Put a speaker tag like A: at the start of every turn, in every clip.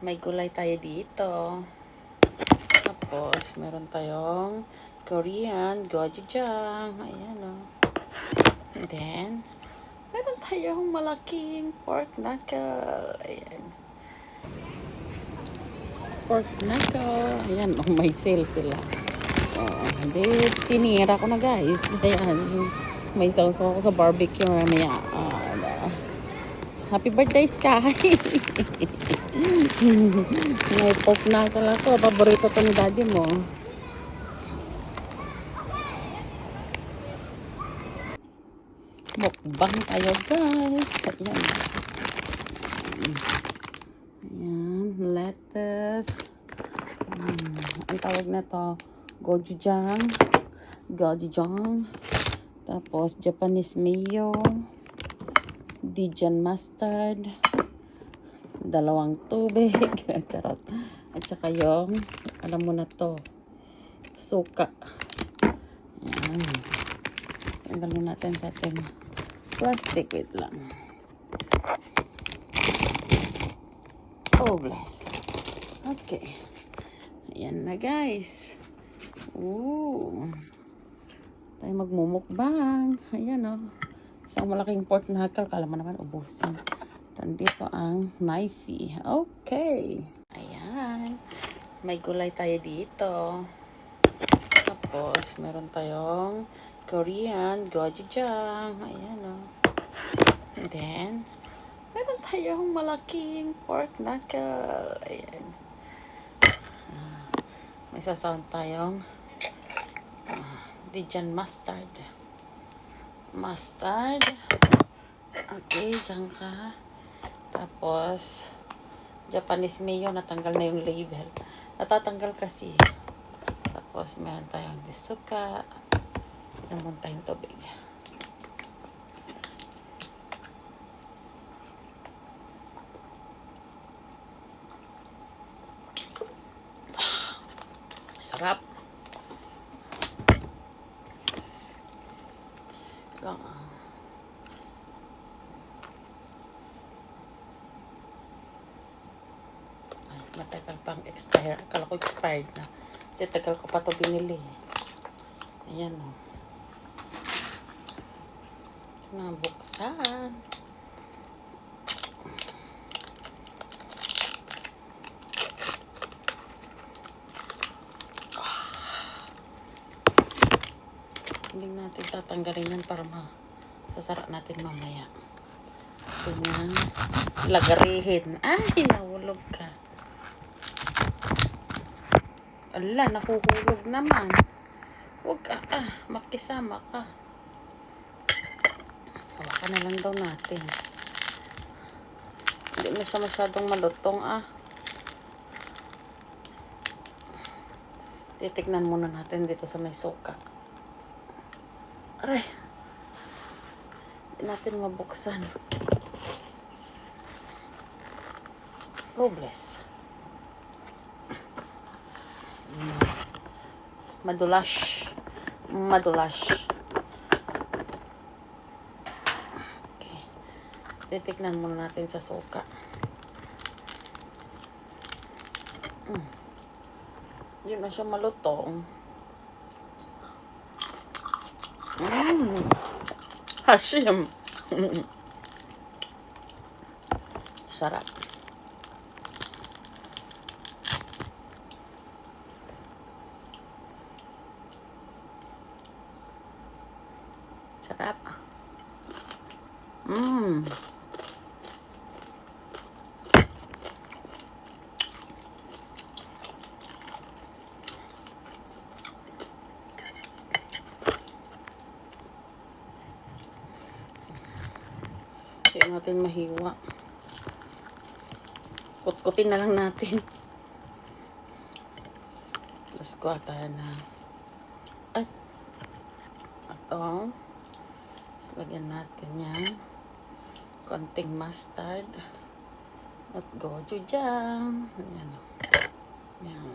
A: May gulay tayo dito. Tapos, meron tayong Korean gochujang. Ayan o. And then, meron tayong malaking pork knuckle. Ayan. Pork knuckle. Ayan, oh, may sale sila. Hindi, tinira ko na guys. Ayan, may sausaw ko sa barbecue mamaya. Happy birthday, Sky! May pork knuckle ako. Paborito to ni daddy mo. Mukbang tayo guys. Ayan. Ayan, lettuce. Ang tawag na to, gochujang. Gochujang. Tapos, Japanese mayo. Dijon mustard. 2 tubig. Charot. At saka yung, alam mo na to, suka. Ayan. Tanggalin natin sa ating plastic. Wait lang. Oh, bless. Okay. Ayan na, guys. Ooh. Tayo magmumukbang. Ayan, oh. Isang malaking pork knuckle. Kala mo naman, ubusin. Dito ang knifey. Okay. Ayan. May gulay tayo dito. Tapos, meron tayong Korean gochujang. Ayan, oh. And then, meron tayong malaking pork knuckle. Ayan. May sasawan tayong Dijon mustard. Okay, dyan ka. Tapos, Japanese mayo, natanggal na yung label. Natatanggal kasi. Tapos, meron tayong suka. Namun tayong tubig. Sarap. Lang. Ay, matagal pang expire. Akala ko expired na. Kasi tagal ko pa ito binili. Ayan o. Nabuksan. Hindi natin tatanggalin yan para masasarap natin mamaya. Ito na. Lagarihin. Ay, nahulog ka. Ala, nahuhulog naman. Huwag ka, makisama ka. Hawakan na lang daw natin. Hindi na siya masyadong malutong, Titignan muna natin dito sa may suka. Aray. Hindi natin mabuksan. Oh, bless. Madulas. Okay. Titignan muna natin sa suka. Yun na siya malutong. Hashim. Sarap. Sarap. Hindi natin mahiwa. Kutkutin na lang natin. Tapos kuha tayo na. Ay. Ito. Tapos lagyan natin yan. Konting mustard. At gochujang. Ayan. Ayan.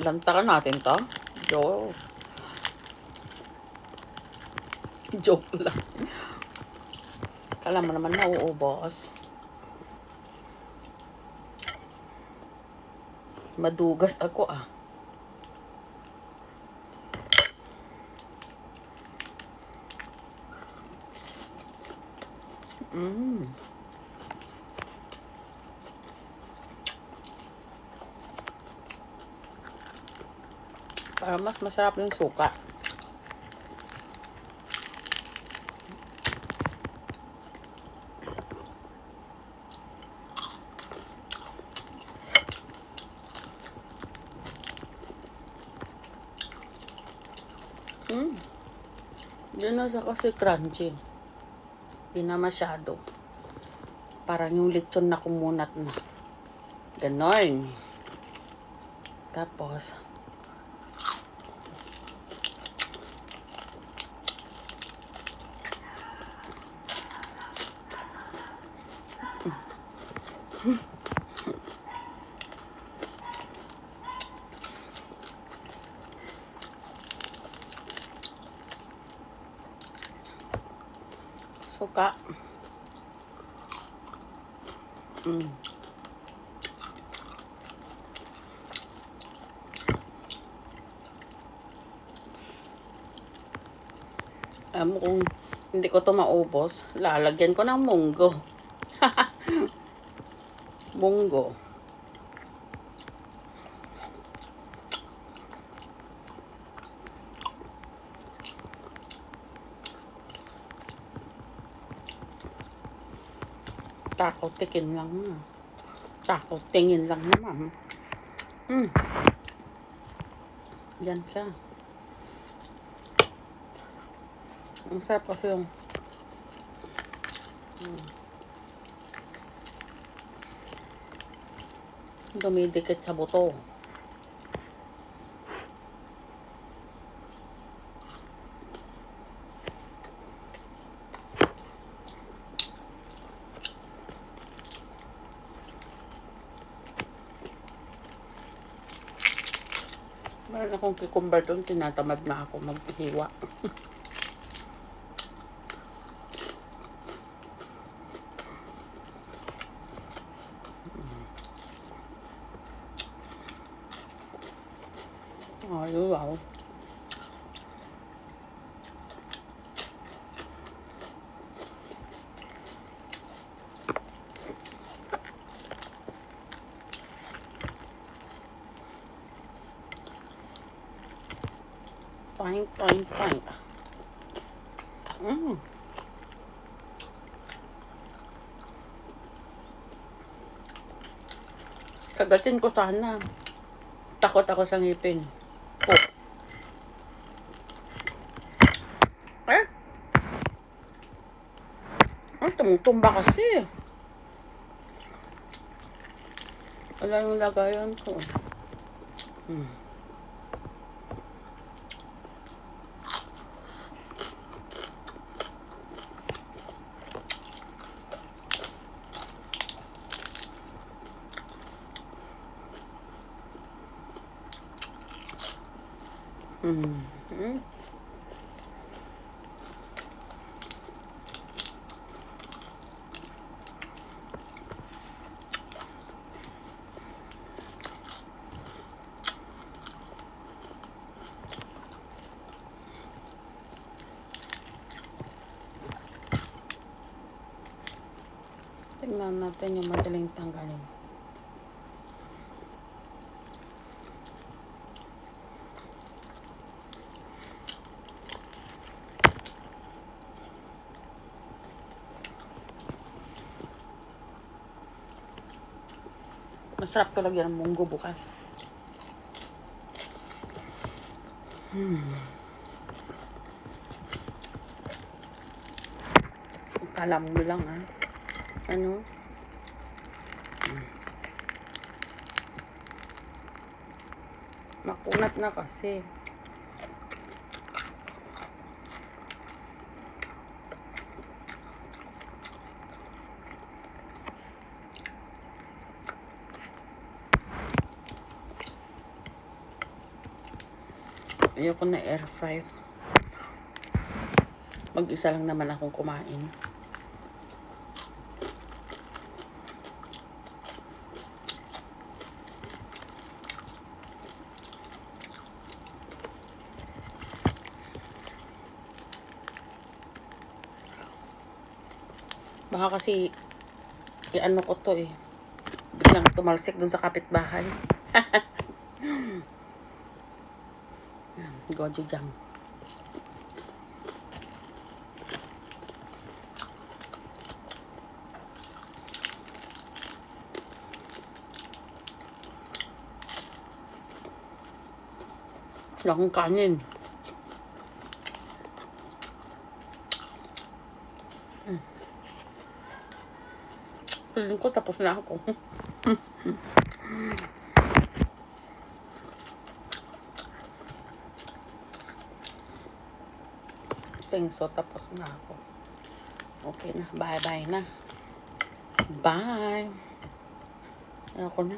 A: Lantakan natin to. Joke. Joke lang. Kala mo naman mauubos. Madugas ako ah. Para mas masarap yung suka. Yun na sa kasi crunchy. Hindi na masyado. Parang yung lechon na kumunat na. Ganon. Tapos, suka. Alam mo kung hindi ko to maubos, lalagyan ko ng munggo. Munggo. Takot tikin lang na. Takot tingin lang naman. Yan siya. Ang sarap kasi yung dumidikit sa buto. Meron akong cucumber doon, tinatamad na ako maghiwa. Ay, wow. Fine. Kagatin ko sana. Takot ako sa ngipin. Oh. Tumutumba kasi. Wala yung lagayan ko. Tingnan natin yung madaling tanggalin. Masarap talaga ng munggo bukas. Kala mo lang ano? Makunat na kasi. Ayoko na air fry. Mag-isa lang naman akong kumain. Baka kasi i-ano ko to eh. Biglang tumalsik dun sa kapitbahay. Gochujang. Wala akong kanin. Feeling ko tapos na ako. So tapos na ako. Okay na. Bye-bye na. Bye. Ako na.